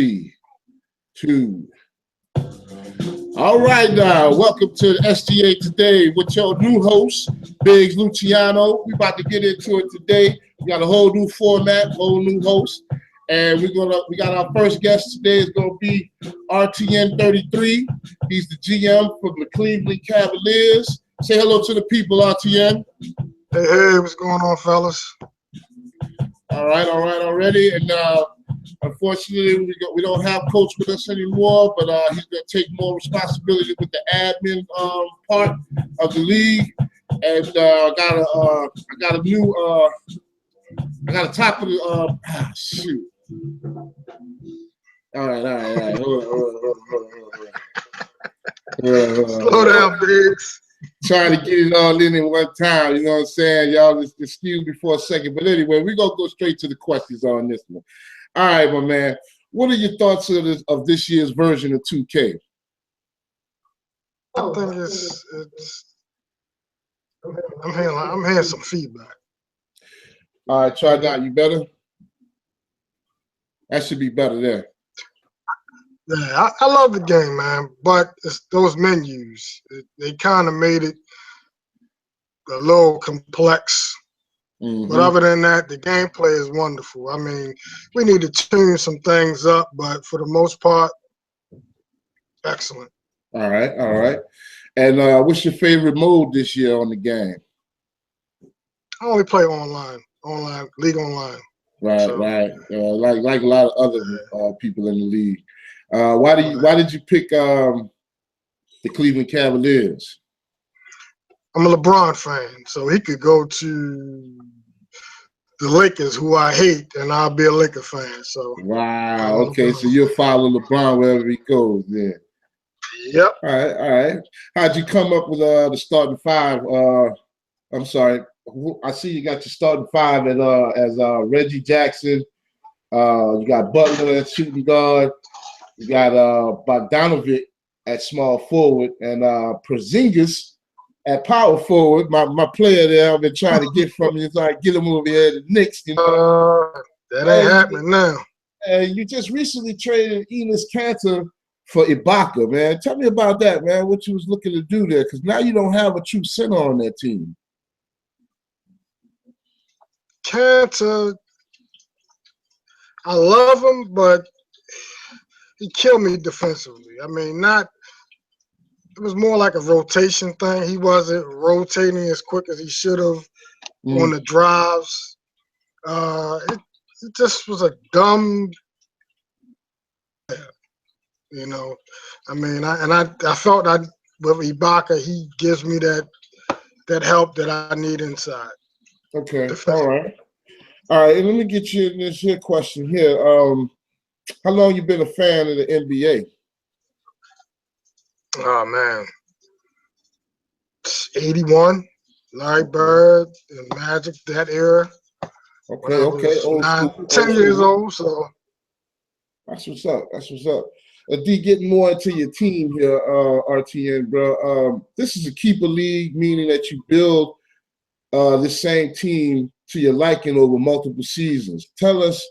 3, 2. All right, now welcome to the SGA Today with your new host, Biggs Luciano. We about to get into it today. We got a whole new format, whole new host, and we got our first guest today is gonna be RTN33. He's the GM from the Cleveland Cavaliers. Say hello to the people, RTN. Hey, what's going on, fellas? All right, already. And unfortunately, we don't have Coach with us anymore, but he's going to take more responsibility with the admin part of the league. And I got a top of the shoot. All right. Hold on. Slow down, Biggs. Trying to get it all in one time, you know what I'm saying? Y'all just excuse me for a second. But anyway, we're going to go straight to the questions on this one. All right, my man. What are your thoughts of this year's version of 2K? I think I'm hearing some feedback. All right, try that. You better? That should be better there. Yeah, I love the game, man, but it's those menus. They kind of made it a little complex. But other than that, the gameplay is wonderful. I mean, we need to tune some things up, but for the most part, excellent. All right. And what's your favorite mode this year on the game? I only play League Online. Right. Like a lot of other people in the league. Why did you pick the Cleveland Cavaliers? I'm a LeBron fan, so he could go to the Lakers, who I hate, and I'll be a Laker fan. So wow, okay, so you'll follow LeBron wherever he goes, then. Yep. All right. How'd you come up with the starting five? I'm sorry, I see you got your starting five as Reggie Jackson. You got Butler at shooting guard. You got Bogdanovic at small forward, and Porzingis at power forward. My player there I've been trying to get from you, so I get him over here to the Knicks. You know? That ain't happening now. And you just recently traded Enes Kanter for Ibaka, man. Tell me about that, man. What you was looking to do there, because now you don't have a true center on that team. Kanter, I love him, but he killed me defensively. I mean, it was more like a rotation thing. He wasn't rotating as quick as he should have on the drives. It just was a dumb, you know. I mean, I felt that with Ibaka, he gives me that help that I need inside. Okay, all right. And let me get you this here question here. How long you been a fan of the NBA? Oh man, 81, Larry Bird and Magic, that era. Okay. 10 years old, so that's what's up. D, getting more into your team here, RTN, bro. This is a keeper league, meaning that you build the same team to your liking over multiple seasons. Tell us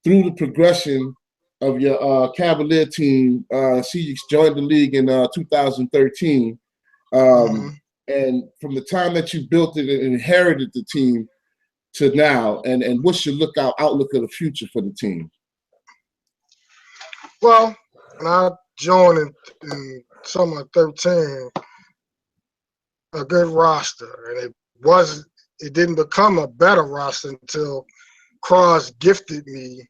through the progression of your Cavalier team. See, you joined the league in 2013, and from the time that you built it and inherited the team to now, and what's your outlook of the future for the team? Well, when I joined in summer 13, a good roster, and it didn't become a better roster until Cross gifted me.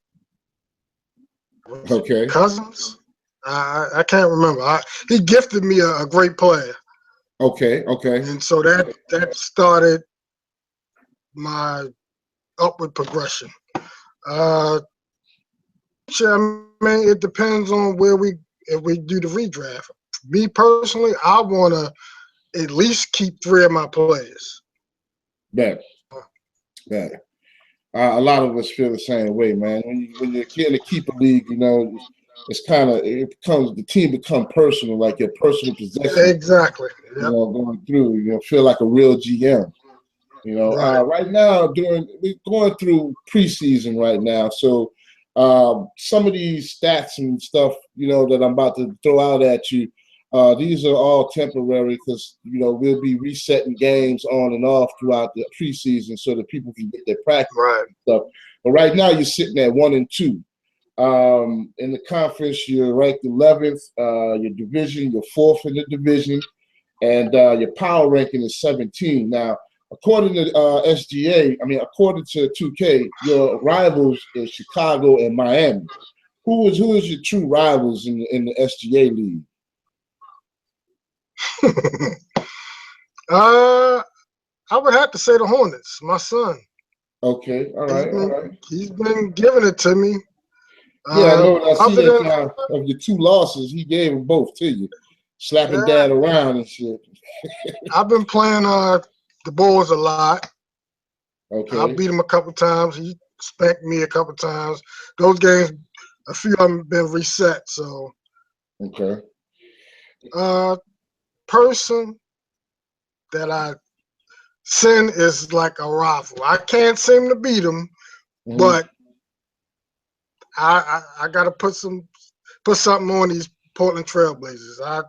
Okay. Cousins? I can't remember. He gifted me a great player. Okay. And so that started my upward progression. I mean, it depends on if we do the redraft. Me personally, I want to at least keep 3 of my players. Bet. A lot of us feel the same way, man. When you're in a keeper league, you know, the team becomes personal, like your personal possession. Exactly. Yep. You know, going through, you know, feel like a real GM. You know, right now we're going through preseason right now. So Some of these stats and stuff, you know, that I'm about to throw out at you, these are all temporary because, you know, we'll be resetting games on and off throughout the preseason so that people can get their practice and stuff. But right now you're sitting at 1-2. In the conference, you're ranked 11th. Your division, you're 4th in the division. And your power ranking is 17. Now, according to SGA, according to 2K, your rivals is Chicago and Miami. Who is your true rivals in the SGA league? I would have to say the Hornets. My son. Okay, all right. He's been giving it to me. Yeah, I know. I see that of your 2 losses, he gave them both to you, slapping dad around and shit. I've been playing the Bulls a lot. Okay. I beat him a couple times. He spanked me a couple times. Those games, a few of them have been reset. So, okay. Person that I send is like a rival. I can't seem to beat him, but I got to put something on these Portland Trailblazers.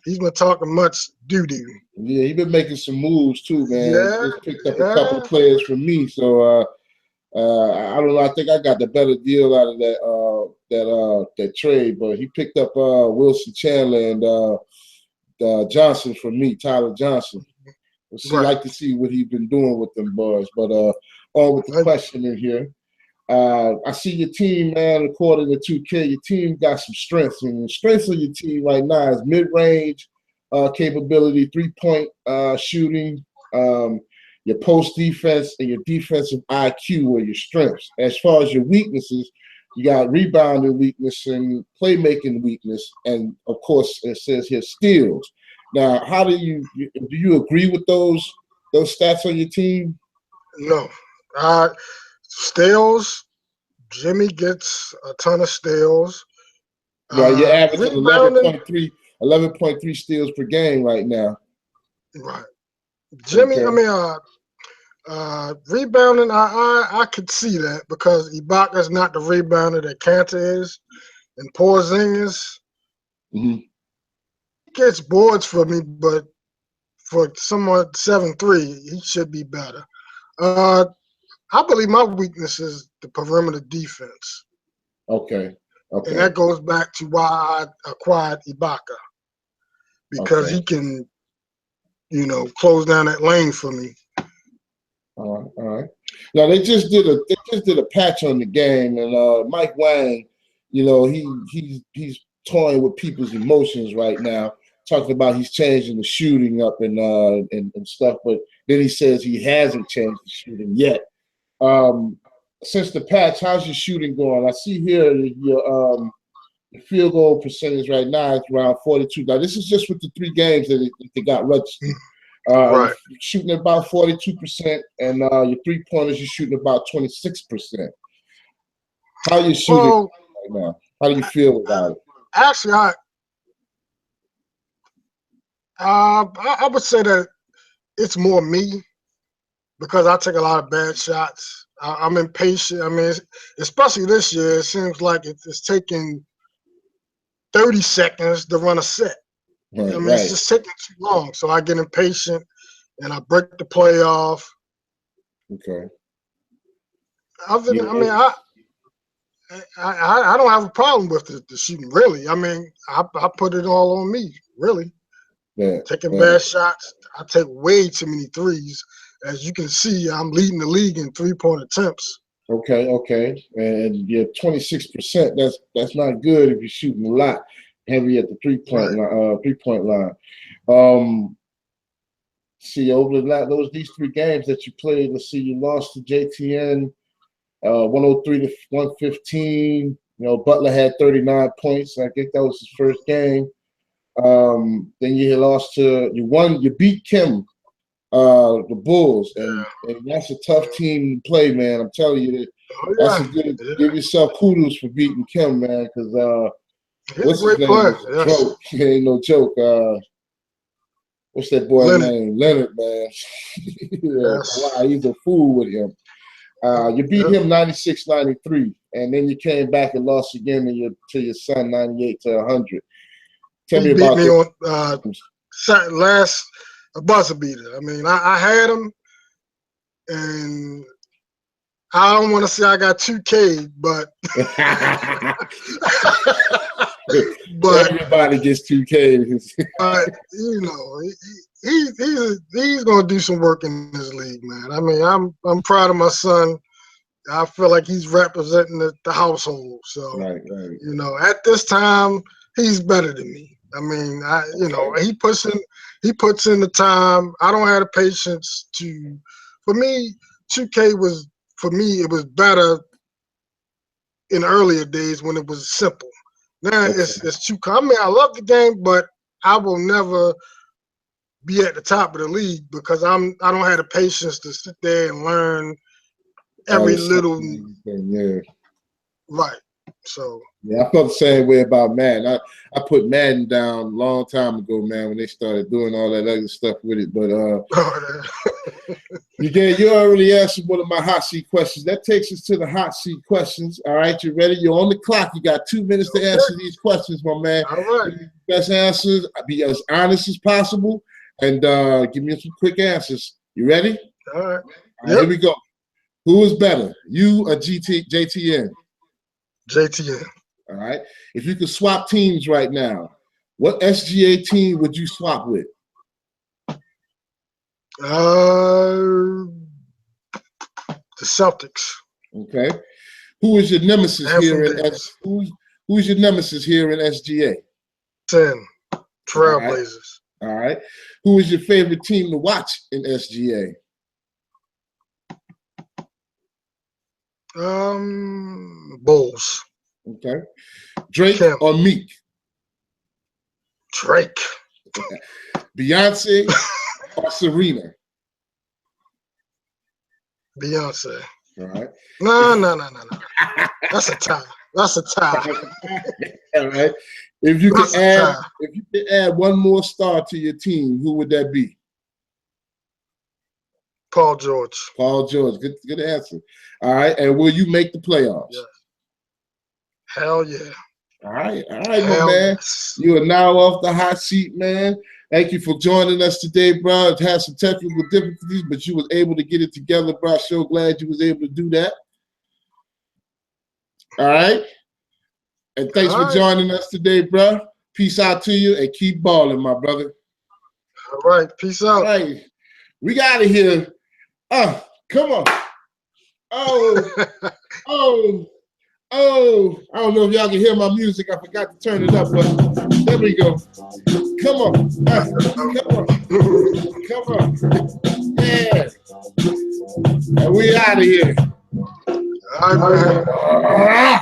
He's been talking much doo-doo. Yeah, he's been making some moves too, man. Yeah, just picked up a couple of players from me, so I don't know. I think I got the better deal out of that trade, but he picked up Wilson Chandler and Johnson from me, Tyler Johnson. We'll see. Like to see what he's been doing with them boys. But on with the question in here. I see your team, man. According to 2K, your team got some strengths, and the strengths of your team right now is mid-range capability, 3-point shooting, your post defense, and your defensive IQ are your strengths. As far as your weaknesses, you got rebounding weakness and playmaking weakness, and of course, it says here steals. Now, how do you agree with those stats on your team? No. Steals, Jimmy gets a ton of steals. Right, you're averaging 11.3 steals per game right now. Right. Jimmy, okay. Rebounding, I could see that because Ibaka's not the rebounder that Kanter is, and Porzingis gets boards for me, but for someone 7'3", he should be better. I believe my weakness is the perimeter defense. Okay. And that goes back to why I acquired Ibaka, because he can, close down that lane for me. All right. Now they just did a patch on the game, and Mike Wang, he's toying with people's emotions right now, talking about he's changing the shooting up and stuff, but then he says he hasn't changed the shooting yet. Since the patch, how's your shooting going? I see here your field goal percentage right now is around 42. Now this is just with the 3 games that they got registered. Right. You're shooting at about 42%, and your 3-pointers you're shooting about 26%. How are you shooting right now? How do you feel about it? Actually, I would say that it's more me, because I take a lot of bad shots. I'm impatient. Especially this year, it seems like it's taking 30 seconds to run a set. Right, it's just taking too long. So I get impatient and I break the play off. Okay. Other than, I don't have a problem with the shooting, really. I put it all on me, really. Yeah. Taking bad shots. I take way too many threes. As you can see, I'm leading the league in 3-point attempts. Okay. And you're 26%. That's not good if you're shooting a lot, heavy at the 3-point line. See, over these 3 games that you played, let's see, you lost to JTN 103-115. Butler had 39 points. I think that was his first game. Then you beat Kim, the Bulls, and that's a tough team to play, man. I'm telling you that. That's a good. Give yourself kudos for beating Kim, man, because what's his name? Joke. He ain't no joke. What's that boy's name? Leonard, man. Wow, he's a fool with him. You beat him 96-93. and then you came back and lost again to your son, 98-100. Tell He me beat about me that. on last a buzzer beater. I mean, I had him, and I don't want to say I got 2K, but but everybody gets 2K. but you know, he's gonna do some work in this league, man. I mean, I'm proud of my son. I feel like he's representing the household. So, right. you know, at this time, he's better than me. I mean, you know, he puts in the time. I don't have the patience to. For me, 2K was, for me, it was better in earlier days when it was simple. Now it's too. I mean, I love the game, but I will never be at the top of the league because I don't have the patience to sit there and learn every little. Yeah. Right. So yeah, I felt the same way about Madden. I put Madden down a long time ago, man, when they started doing all that other stuff with it. But you already answered one of my hot seat questions. That takes us to the hot seat questions. All right, you ready? You're on the clock. You got 2 minutes to answer these questions, my man. All right. Best answers. Be as honest as possible, and give me some quick answers. You ready? All right. Here we go. Who is better, you or JTN? JTN. All right. If you could swap teams right now, what SGA team would you swap with? The Celtics. Okay. Who is your nemesis here in who's your nemesis here in SGA? 10 Trailblazers. All right. Who is your favorite team to watch in SGA? Bulls. Okay. Drake or Meek? Drake. Beyonce or Serena? Beyonce. All right. No. That's a tie. All right. If you could add one more star to your team, who would that be? Paul George. Paul George. Good answer. All right. And will you make the playoffs? Yeah. Hell yeah. All right, my man. Yes. You are now off the hot seat, man. Thank you for joining us today, bro. It had some technical difficulties, but you was able to get it together, bro. I'm so glad you was able to do that. All right. And thanks for joining us today, bro. Peace out to you and keep balling, my brother. All right. Peace out. All right. We got it here. Come on. Oh, I don't know if y'all can hear my music. I forgot to turn it up, but there we go. Come on. Come on. Yeah. And we out of here. All right, man.